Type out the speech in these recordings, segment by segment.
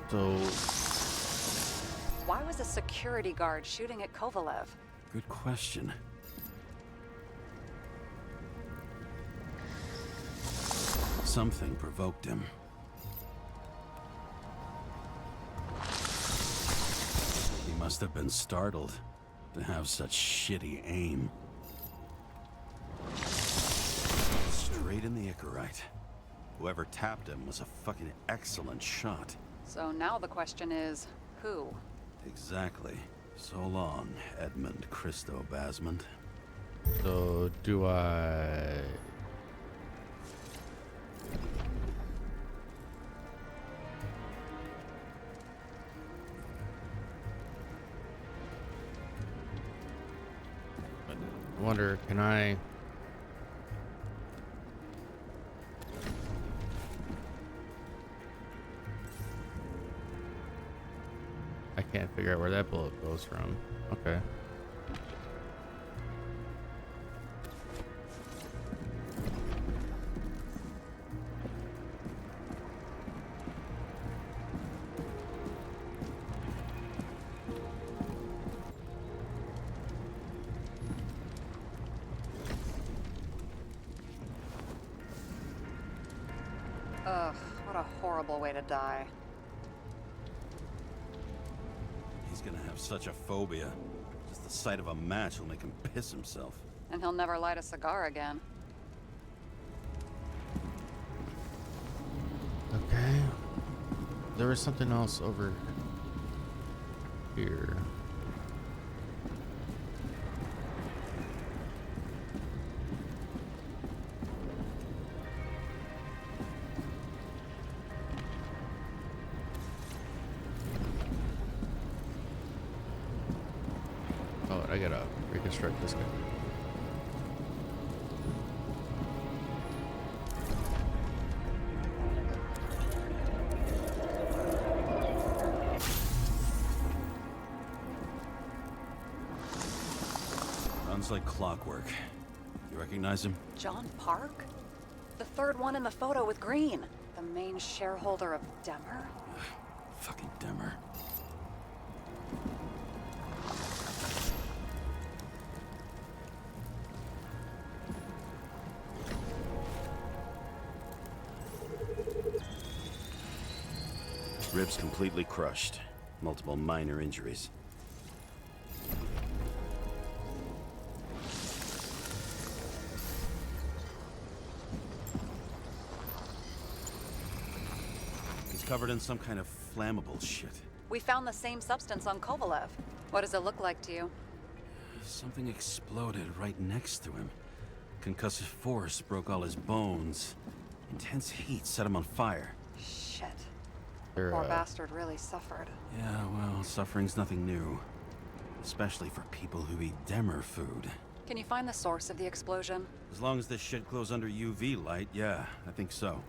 So, Why was a security guard shooting at Kovalev? Good question. Something provoked him. He must have been startled to have such shitty aim. Straight in the Icarite. Whoever tapped him was a fucking excellent shot. So now the question is, who? Exactly. So long, Edmund Christo Basmond. so do I... I wonder, can I... I can't figure out where that bullet goes from. Okay. Ugh, what a horrible way to die. He's gonna have such a phobia. Just the sight of a match will make him piss himself. And he'll never light a cigar again. Okay. There was something else over here. Oh, I gotta reconstruct this guy. Runs like clockwork. You recognize him? John Park? The third one in the photo with Green. The main shareholder of Demmer? Fucking Demmer. Ribs completely crushed. Multiple minor injuries. He's covered in some kind of flammable shit. We found the same substance on Kovalev. What does it look like to you? Something exploded right next to him. Concussive force broke all his bones. Intense heat set him on fire. Shit. They're, Poor bastard really suffered. Yeah, well, suffering's nothing new. Especially for people who eat Demmer food. Can you find the source of the explosion? As long as this shit glows under UV light, yeah, I think so.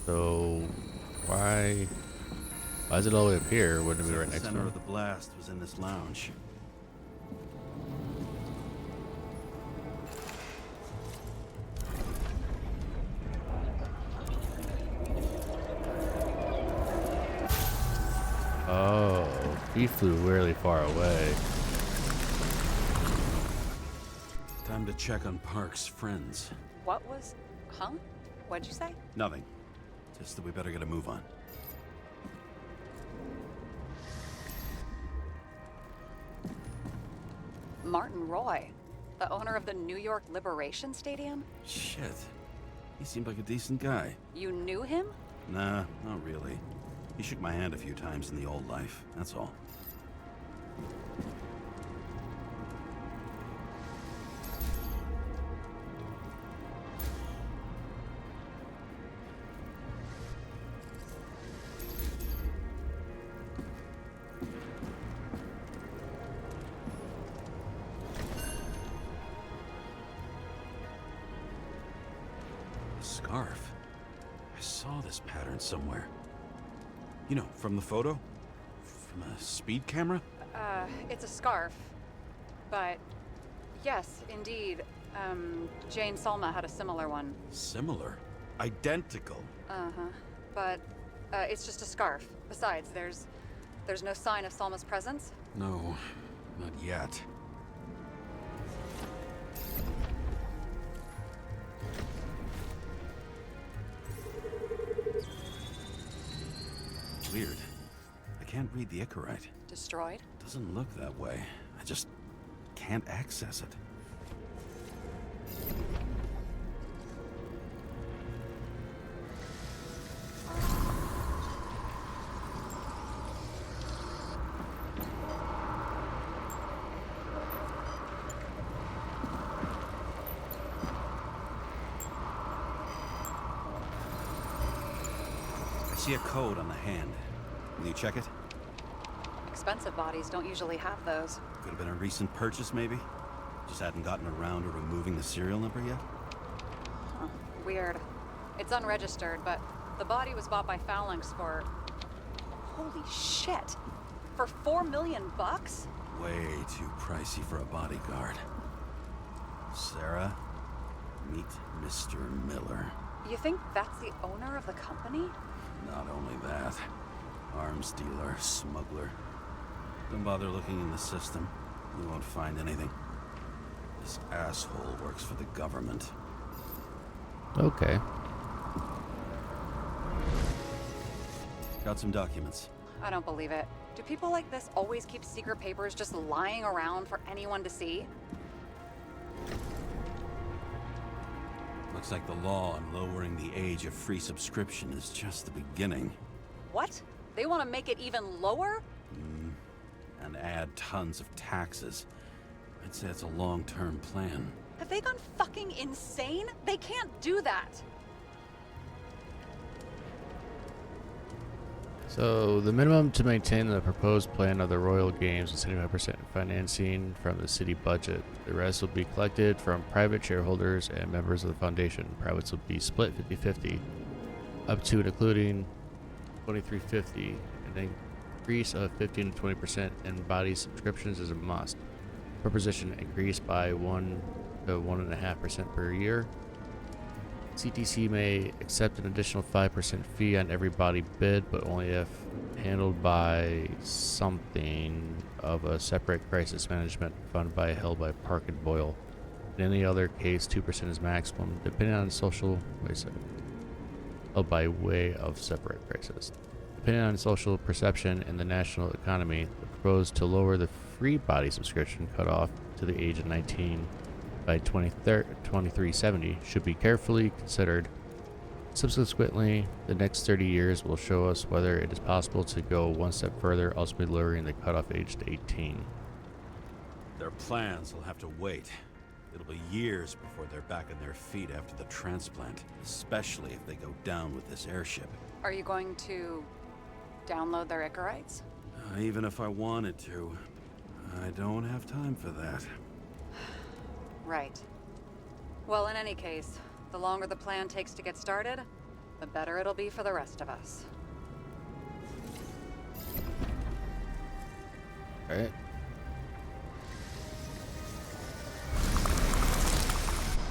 So, why is it all the way up here? Wouldn't it be right The next to center him? of the blast was in this lounge. Oh, he flew really far away. Time to check on Park's friends. What was... Huh? What'd you say? Nothing. Just that we better get a move on. Martin Roy, the owner of the New York Liberation Stadium? Shit. He seemed like a decent guy. You knew him? Nah, not really. He shook my hand a few times in the old life, that's all. A scarf. I saw saw this pattern somewhere. You know, from the photo? From a speed camera? It's a scarf. But, yes, indeed. Jane Salma had a similar one. Similar? Identical? Uh-huh. But, it's just a scarf. Besides, there's no sign of Salma's presence. No, not yet. Weird. I can't read the Icarite. Destroyed? Doesn't look that way. I just can't access it. I see a code on the hand. Will you check it? Expensive bodies don't usually have those. Could have been a recent purchase, maybe? Just hadn't gotten around to removing the serial number yet? Huh. Weird. It's unregistered, but the body was bought by Phalanx for... Holy shit! For $4 million bucks? Way too pricey for a bodyguard. Sarah, meet Mr. Miller. You think that's the owner of the company? Not only that, arms dealer, smuggler. Don't bother looking in the system. You won't find anything. This asshole works for the government. Okay. Got some documents. I don't believe it. Do people like this always keep secret papers just lying around for anyone to see? Looks like the law on lowering the age of free subscription is just the beginning. What? They want to make it even lower? And add tons of taxes. I'd say it's a long-term plan. Have they gone fucking insane? They can't do that! So, the minimum to maintain the proposed plan of the Royal Games is 75% financing from the city budget. The rest will be collected from private shareholders and members of the foundation. Privates will be split 50-50, up to and including 2350, and increase of 15 to 20% in body subscriptions is a must. Per position increased by 1 to 1.5% per year. CTC may accept an additional 5% fee on every body bid, but only if handled by something of a separate crisis management fund held by Park and Boyle. In any other case, 2% is maximum, depending on social held by way of separate crisis. Depending on social perception in the national economy, the proposed to lower the free body subscription cutoff to the age of 19 by 2370 should be carefully considered. Subsequently, the next 30 years will show us whether it is possible to go one step further, ultimately lowering the cutoff age to 18. Their plans will have to wait. It'll be years before they're back on their feet after the transplant, especially if they go down with this airship. Are you going to download their Icarites? Even if I wanted to, I don't have time for that. Right. Well, in any case, the longer the plan takes to get started, the better it'll be for the rest of us. Alright.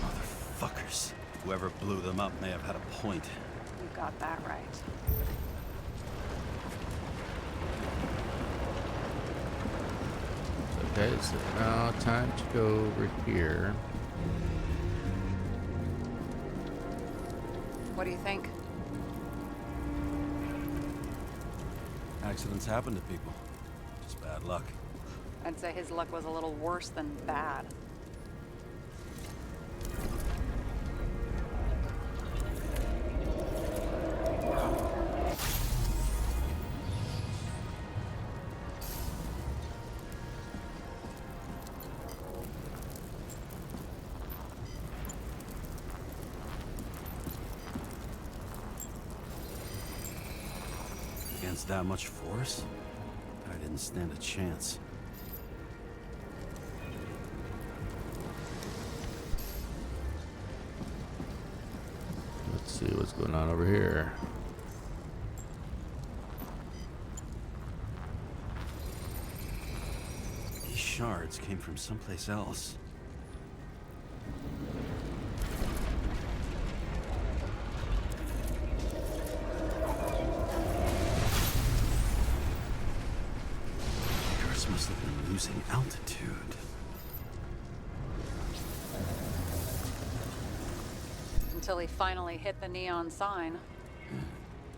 Motherfuckers. Whoever blew them up may have had a point. You got that right. Okay, so now time to go over here. What do you think? Accidents happen to people. Just bad luck. I'd say his luck was a little worse than bad. Against that much force? I didn't stand a chance. Let's see what's going on over here. These shards came from someplace else. Yours must have been losing altitude. Until he finally hit the neon sign.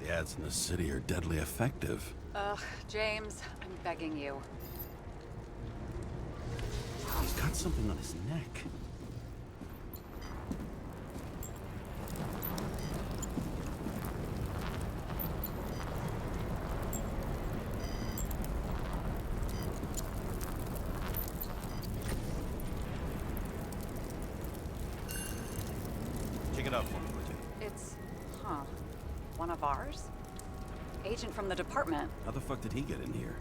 The ads in the city are deadly effective. Ugh, James, I'm begging you. He's got something on his neck. Check it out for me, would you? It's, one of ours? Agent from the department. How the fuck did he get in here?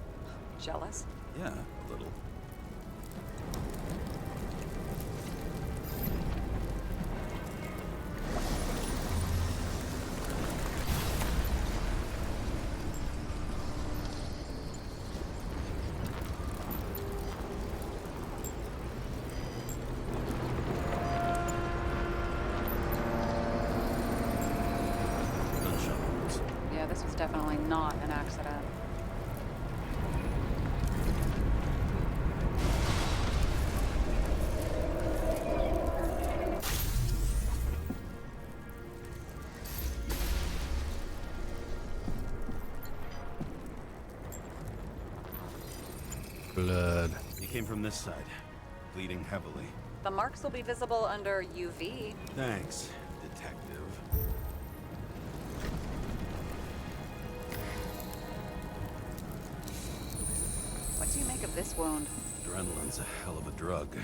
Jealous? Yeah, a little. Yeah, this was definitely not an accident. Blood. He came from this side, bleeding heavily. The marks will be visible under UV. Thanks, detective. What do you make of this wound? Adrenaline's a hell of a drug.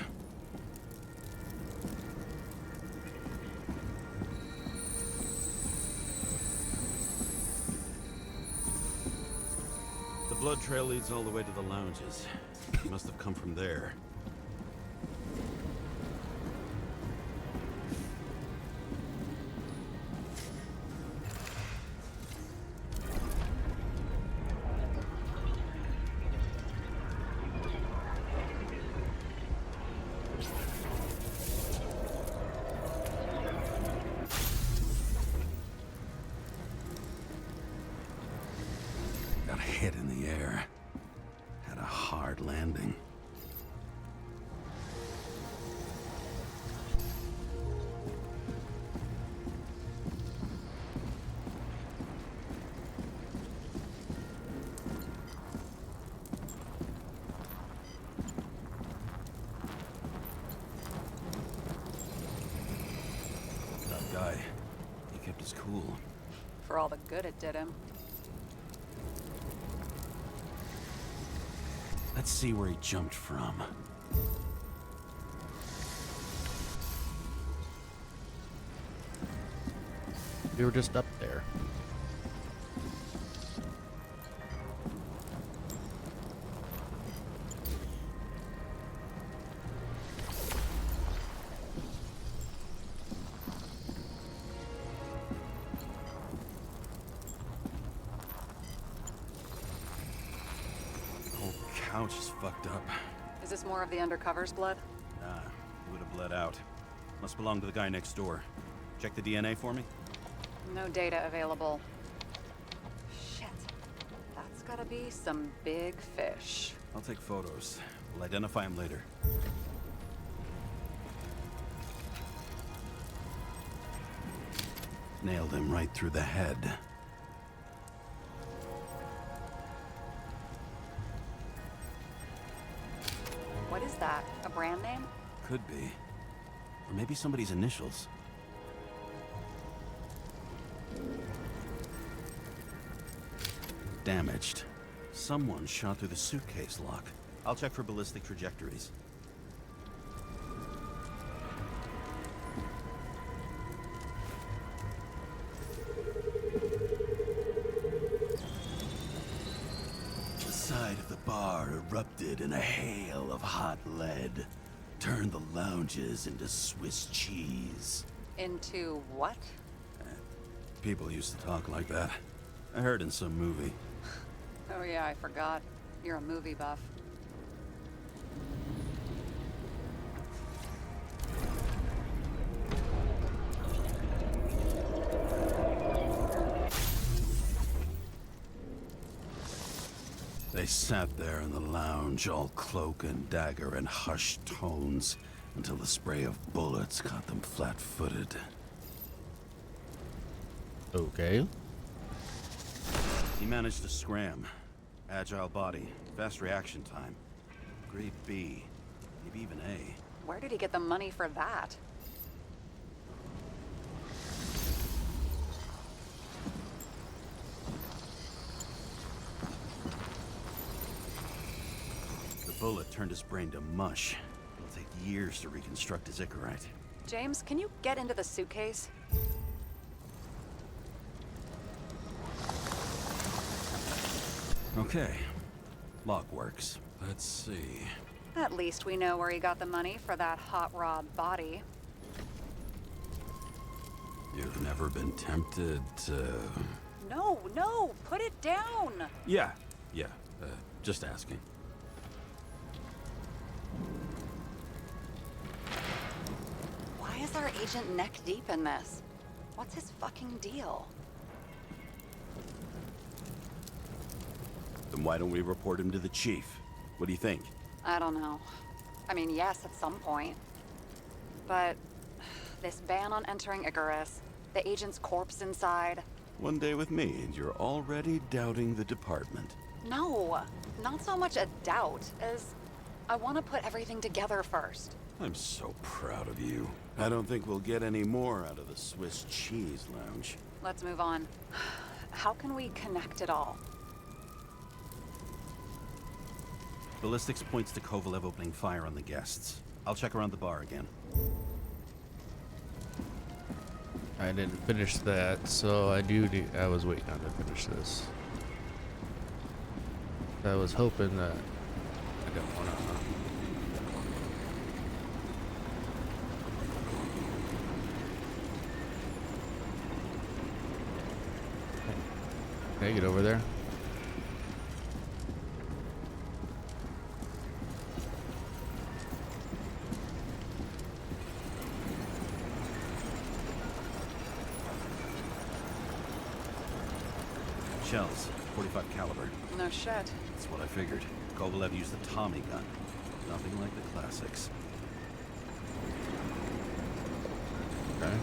The blood trail leads all the way to the lounges. He must have come from there. Got hit in the air. Had a hard landing. Tough guy. He kept his cool. For all the good it did him. Let's see where he jumped from. We were just up there. Couch is fucked up. Is this more of the undercover's blood? Nah, he would have bled out. Must belong to the guy next door. Check the DNA for me. No data available. Shit. That's gotta be some big fish. I'll take photos. We'll identify him later. Nailed him right through the head. What is that? A brand name? Could be. Or maybe somebody's initials. Damaged. Someone shot through the suitcase lock. I'll check for ballistic trajectories. The side of the bar erupted in a hail of hot lead. Turned the lounges into Swiss cheese. Into what? People used to talk like that. I heard in some movie. Oh yeah, I forgot. You're a movie buff. They sat there in the lounge, all cloak and dagger and hushed tones, until the spray of bullets caught them flat-footed. Okay. He managed to scram. Agile body, fast reaction time. Grade B, maybe even A. Where did he get the money for that? The bullet turned his brain to mush. It'll take years to reconstruct his Icarite. James, can you get into the suitcase? Okay. Lock works. Let's see. At least we know where he got the money for that hot rod body. You've never been tempted to... No, put it down! Yeah. Just asking. Why is our agent neck deep in this? What's his fucking deal? Then why don't we report him to the chief? What do you think? I don't know. I mean, yes, at some point. But this ban on entering Icarus, the agent's corpse inside. One day with me, and you're already doubting the department. No, not so much a doubt as I want to put everything together first. I'm so proud of you. I don't think we'll get any more out of the Swiss cheese lounge. Let's move on. How can we connect it all? Ballistics points to Kovalev opening fire on the guests. I'll check around the bar again. I didn't finish that, so I was waiting on to finish this. I was hoping that I don't want to. Can I get over there? Shells, 45 caliber. No shit. That's what I figured. Kovalev used the Tommy gun. Nothing like the classics. Okay.